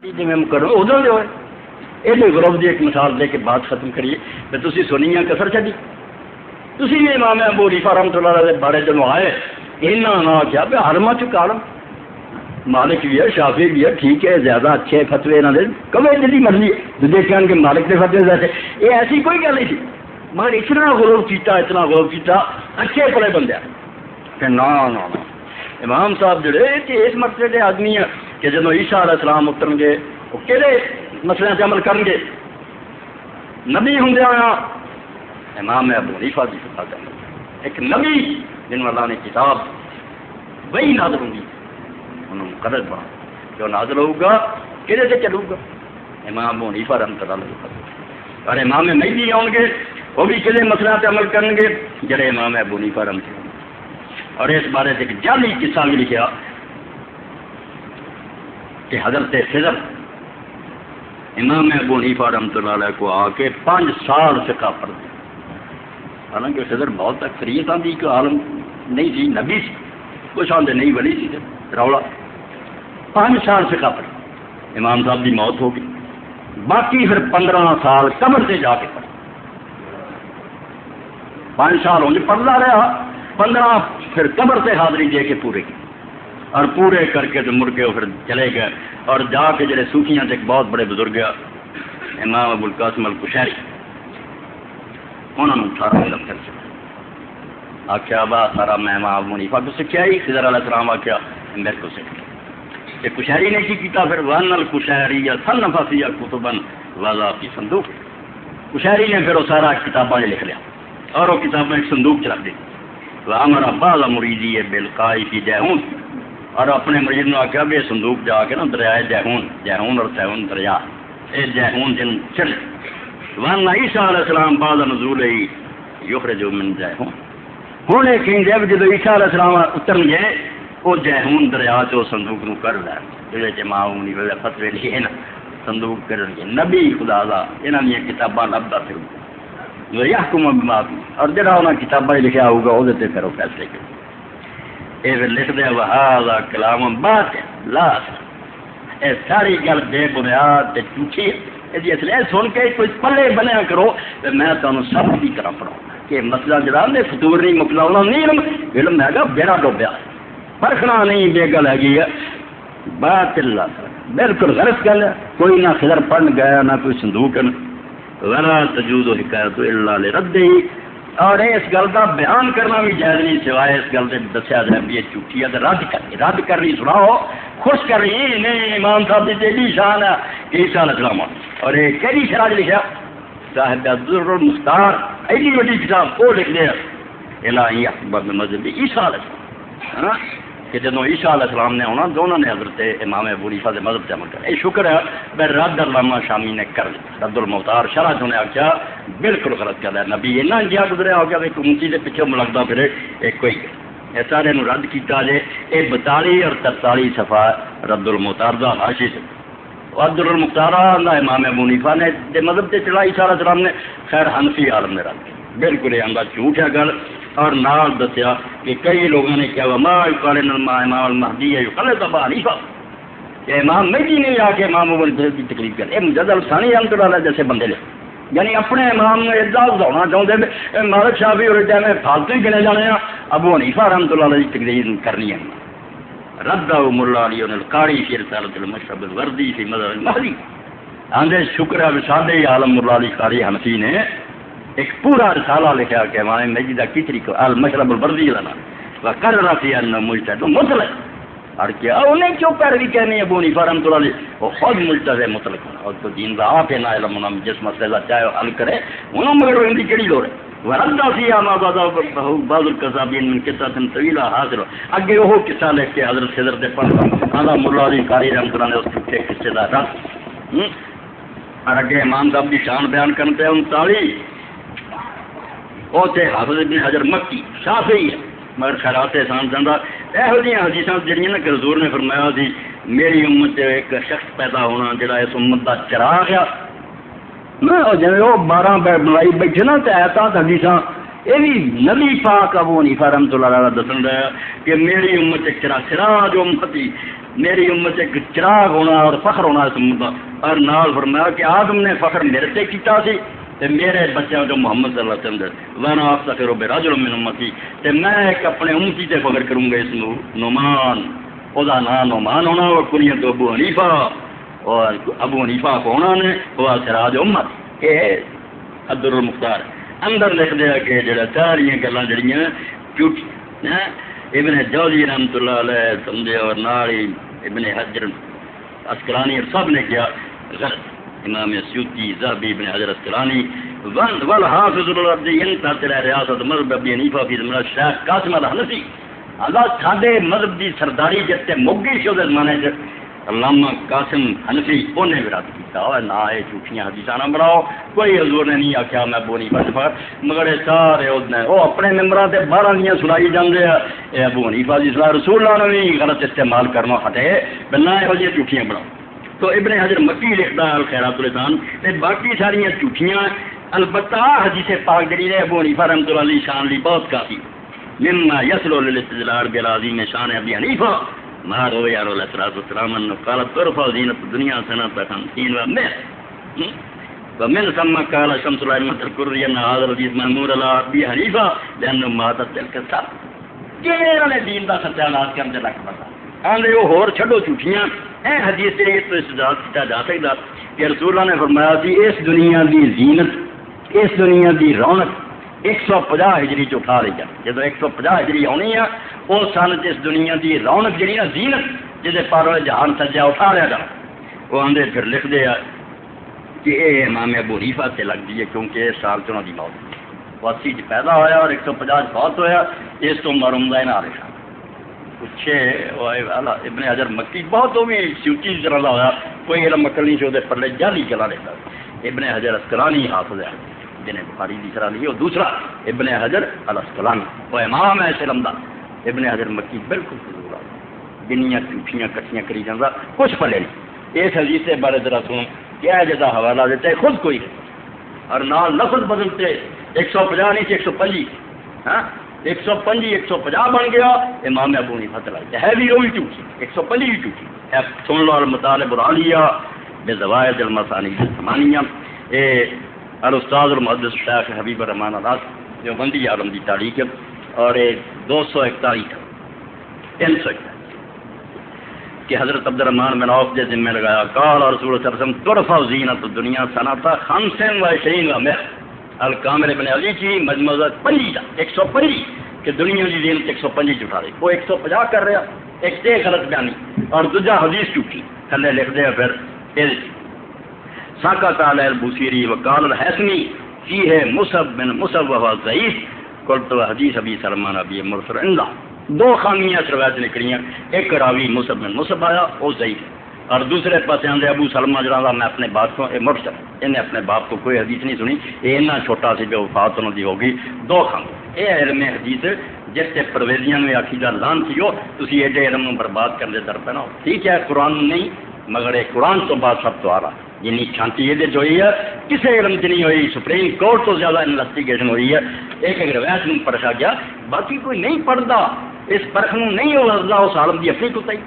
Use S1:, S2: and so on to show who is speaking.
S1: جی میں کرو ادھر دے ہوئے یہ غروب کی ایک مثال دے کے بات ختم کریے تو تھی سنی ہے کسر چلی تھی بھی امام ابو حنیفہ رحمۃ اللہ علیہ بارے جب آئے یہاں نہ کیا بھی حرما چکالم مالک بھی ہے شافی بھی ہے ٹھیک ہے زیادہ اچھے فتوے یہاں دے کبھی جی مرضی ہے دیکھ کہ مالک کے فتوے جیسے یہ ایسی کوئی گل نہیں تھی مگر اتنا غروب کیتا اتنا غروب کیتا اچھے پڑے بندے کہ نا امام صاحب جڑے اس مسئلے کے آدمی ہیں کہ جب عیسیٰ علیہ السلام اترن گے وہ کہڑے مسئلے سے عمل کریں گے نبی ہوں امام ابو حنیفہ کی صفات ایک نبی جن اللہ نے کتاب وہی نازل ہوں گی انہوں مقرر بنا جو نازل ہوگا کہڑے سے چلو گا امام ابو حنیفہ رحمۃ اللہ علیہ اور امام مہدی آؤ گے وہ بھی کہڑے مسئلہ سے عمل کریں گے جڑے امام ابو حنیفہ رحمۃ اللہ اور اس بارے سے ایک جعلی قصہ بھی لکھا کہ حضرت خضر امام ابو حنیفہ رحمۃ اللہ علیہ کو آ کے 5 سال فقہ پڑھ دیا حالانکہ خضر بہت اکثریت آتی کہ عالم نہیں تھی نبی سی کچھ آدھے نہیں ولی سی رولا 5 سال فقہ پڑھ امام صاحب کی موت ہو گئی باقی پھر 15 سال قبر سے جا کے پڑھ 5 سال ہوں پڑھتا رہا 15 پھر قبر سے حاضری دے کے پورے کی اور پورے کر کے تو مڑ کے پھر چلے گئے اور جا کے جڑے صوفیاں سے ایک بہت بڑے بزرگ امام ابو القاسم القشیری انہوں نے 18 دفتر سے آخیا با سارا میں امام ابو حنیفہ کو سیکھا ہی خضر علیہ السلام آخیا میرے کو سیکھ کہ قشیری نے کی کیتا پھر وان القشیری صنف فی کتبا وضع فی صندوق قشیری نے پھر وہ سارا کتابیں لکھ لیا اور وہ کتابیں ایک صندوق چ رکھ دی وامر بعض مریدی بالقائی فی جیہون اور اپنے مرید نے آخیا بھی صندوق جا کے نا دریائے جیہون اور سیہون دریا یہ جیہون جن چڑھ وان عیسیٰ علیہ السلام بعد نزول یخرج من جیہون ہوں یہ کہیں جب جب عیسیٰ علیہ السلام اتر گئے وہ جیہون دریا سے صندوق نو کر لیا جہے ماؤنی ویلے فتوے لکھے نا صندوق کر گے نبی خدا دا یہاں دیا کتاباں لبدا پھر یحکم بما اور جڑا انہاں کتاباں لکھا ہوگا وہ پھر وہ فیصلے کرے یہ لکھ دیا وہذا کلام باطل لا اے ساری گل بے بنیاد جھوٹھی ہے سن کے کوئی پلے بنیا کرو تو میں تمہیں سب کی طرح پڑھاؤں کہ مسئلہ جڑا نے فطور نہیں مکلاؤنا نہیں علم ہے گا بیڑا ڈوبیا پرکھنا نہیں بے گل ہے باطل بالکل غلط گل ہے کوئی نہ خضر پڑھن گیا نہ کوئی صندوق ولا تجوز حکایت الا لرده اور اس گل کا بیان کرنا بھی جائز نہیں سوائے اس گل سے دسیا جائے بھی یہ جھوٹھی ہے رد کرنی سناؤ خوش کر رہی نہیں امام صاحب کی ایڈی شان ہے کہ عیسیٰ علیہ السلام اور یہ کہڑی شرح لکھا صاحب الدر المختار ایڈی بڑی کتاب وہ لکھ دیا الہی اکبر مذہب عیسیٰ علیہ السلام کہ جب عیسیٰ علیہ السلام نے ہونا دونوں نے حضرت امام ابو حنیفہ کے مذہب سے عمل کیا یہ شکر ہے میں رد علامہ شامی نے کر لیا رد المختار شرح جو نے آخیا بالکل غلط کر رہا نبی اینا گیا گزریا ہو گیا ایک اونچی کے پیچھے ملکتا پھرے ایک کوئی یہ سارے رد کیا جائے یہ 42 اور 43 صفحہ رد المختار کا حاشی سے رد المختار امام ابو حنیفہ نے مذہب سے چلا عیسیٰ علیہ السلام نے خیر حنفی عالم نے رد کیا بالکل یہ آنگا جھوٹ ہے گل اور نال دسیا کہ کئی لوگوں نے کیا ما یقال امام المہدی ہے یقال ابا حنیفہ کہ امام مہدی نے آ کے امام ابو حنیفہ کی تکلیف کر یہ مجد الثانی رحمۃ اللہ علیہ جیسے بندے لے یعنی اپنے امام نے ادا بتانا چاہتے مالک شافعی اور جائے فالتو ہی گنے جانے ہیں ابو حنیفہ رحمۃ اللہ علیہ کی تقریر کرنی ہے رد ملا علی القاری فی رسالۃ المشرب الوردی فی مذہب المہدی آندے شکر ہے وسادے عالم ملا علی قاری حنفی نے ایک پورا رسالہ لکھا کہ امام مہدی کی طریقہ المشرب الوردی کا نام وقرر فی انہ مجتہد مطلق اور کیا انہیں کیوں پیروی کہنی ہے ابو حنیفہ رحمۃ اللہ علیہ وہ خود مجتہد مطلق ہونا اور تو دین کا آپ ہے نا علم ہونا جس مسئلہ چاہے حل کرے انہوں مگر ان کی کیڑی لوڑ ہے وردا فیہا ما بعض القذابین من قصۃ طویلہ حاضر اگے وہ قصہ لکھ کے حضرت خضر دے پڑھا آدھا ملا علی قاری رحمۃ اللہ نے اس کے قصے کا رد اور اگے امام صاحب کی شان بیان کرتے ہیں 39 وہ تھے حافظ ابن حجر مکی شافعی ہے مگر خیرات احسان زندہ یہو جی حدیثاں جڑیاں نا کہ حضور نے فرمایا تھی میری امت ایک شخص پیدا ہونا جڑا اس امت کا چراغ ہے جی وہ 12 بلائی بیٹھے نا تو ایسا حدیثاں یہ بھی نبی پاک ابو حنیفہ رحمۃ اللہ علیہ دسن رہا کہ میری امت ایک سراج امتی، میری امت ایک چراغ ہونا اور فخر ہونا اس امت کا، اور نال فرمایا کہ آدم نے فخر میرے سے کیتا سی تے میرے بچے جو محمد صلی اللہ علیہ وسلم وانا افتخر برجل من امتی، تے میں ایک اپنے امتی تے فخر کروں گا، اس نعمان او دا نام نعمان ہونا اور کنیت ابو حنیفہ، اور ابو حنیفہ کون نے وہ سراج امت۔ یہ عبد المختار اندر لکھ دیا کہ جڑا ساریاں گلاں جڑیاں جھوٹی ابن جوزی رحمۃ اللہ علیہ سمجھے، اور نال ابن حجر اسقلانی سب نے کیا غلط، امام سیوطی ذہبی ابن حجر اسقلانی والحافظ الربی انتہت ریاست مذہب ابی حنیفہ فی زمانہ شیخ قاسم الحنفی، اللہ ساڈے مذہب دی سرداری جتے مگی سی اس زمانے چ علامہ قاسم حنفی انہیں ورد کیتا اور نہ یہ جھوٹیاں حدیثاں نہ بناؤ، کوئی حضور نے نہیں آخیا میں ابو حنیفہ سے مگر سارے وہ اپنے ممبراں تے 12 دیاں سنائی جاندے ہیں، اے ابو حنیفہ دی صلاح رسول اللہ نے بھی غلط استعمال کرنا ہٹے بنا یہو جہاں جھوٹیاں بناؤ۔ تو ابن حجر مکی لکھتا ہے الخیرات الحسان تے باقی ساریاں جھوٹیاں، البتہ حدیث پاک جڑی ہے ابو حنیفہ رحمۃ اللہ علیہ شان لی بہت کافی، مما یصل للاستدلال بالعظیم شان ابی حنیفہ ما روی علیہ الصلوۃ والسلام انه قال ترفع زینت الدنیا سنة 50 و100 ومن ثم قال شمس الائمة الكري ان هذا الحديث مأمور على ابي حنیفہ لانه ماتت تلك الساعة، جنہوں نے دین کا ستیانات کرنے لگ پتا آندے وہ ہور چھڈو جھوٹیاں، اے حدیث سے تو استدلال کیا جا سکتا کہ رسول اللہ نے فرمایا سی اس دنیا دی زینت، اس دنیا دی رونق 150 ہجری چ اٹھا لے جا، جب 150 ہجری آنی ہے اس سال اس دنیا دی رونق جہی نا زینت جہے پر جہان سجا اٹھا لیا جا، وہ آدھے پھر لکھ دیا کہ یہ امام ابو حنیفہ سے لگتی ہے کیونکہ اس سال چ دی موت 80 پیدا ہوا اور 150 فوت ہوا، اس تو مرمدہ نہ رہا پوچھے ابن حجر مکی بہت وہ بھی سیوٹی طرح کا ہوا، کوئی علم مکل نہیں سے پلے جعلی چلا لیتا، ابن حجر اسقلانی حافظ ہے جنہیں بخاری کی طرح لی، اور دوسرا ابن حجر الاسقلانی وہ امام ہے اس علم دا، ابن حجر مکی بالکل فضول آ جنیاں جھوٹیاں کٹیاں کری جانا کچھ پلے نہیں۔ اس حدیث کے بارے ذرا سنو کیا جگہ حوالہ دیتا ہے خود کوئی اور نال لفظ بدلتے 150 نہیں سے 125، ہاں 125 150 بن گیا، امام ابو حنیفہ چلا ہے بھی وہی جھوٹی 125 ہی جھوٹی ہے۔ سن لو المطالب العالیہ بزوائد المسانید الثمانیہ، الاستاذ المحدث شیخ حبیب الرحمان علاس جو بندی عالم کی تاریخ اور 241 341 کہ حضرت عبد الرحمان بن عوف کے ذمہ لگایا قال رسول اللہ صلی اللہ علیہ وسلم ترفع زینت الدنیا سنة 25 و100 الکامل ابن علی کی مجموعہ 125 کہ دنیا کی زینت 125 اٹھا رہی، وہ 150 کر رہا، ایک سے غلط بیانی اور دوجا حدیث چوکی تھلے لکھ دیا پھر ساکت علی البوصیری وقال الحسنی فیہ مصعب بن مصعب وهو ضعیف قلت حدیث ابی سلمان ابی مرسل عندہ، دو خامیاں روایت نکلیاں، ایک راوی مصعب بن مصعب آیا وہ ضعیف اور دوسرے پاس آدھے ابو سلمہ جڑا میں اپنے باپ کو مرسل، انہیں اپنے باپ کو کوئی حدیث نہیں سنی، یہ اتنا چھوٹا سی جو وفات انہوں دی ہوگی دو خامی، یہ علم حدیث جس سے پرویزیاں نے آخی جا لان تھی ہو تسی ایڈے علم برباد کر دے در پہ نا، ٹھیک ہے قرآن نہیں مگر قرآن تو بعد سب تو آ رہا جنی چھانتی یہ ہوئی ہے کسی علم سے نہیں ہوئی، سپریم کورٹ تو زیادہ انویسٹیگیشن ہوئی ہے، ایک روایت میں پرکھا گیا، باقی کوئی نہیں پڑھتا اس پرکھ نہیں ہو اس عالم کی اپنی کتائی۔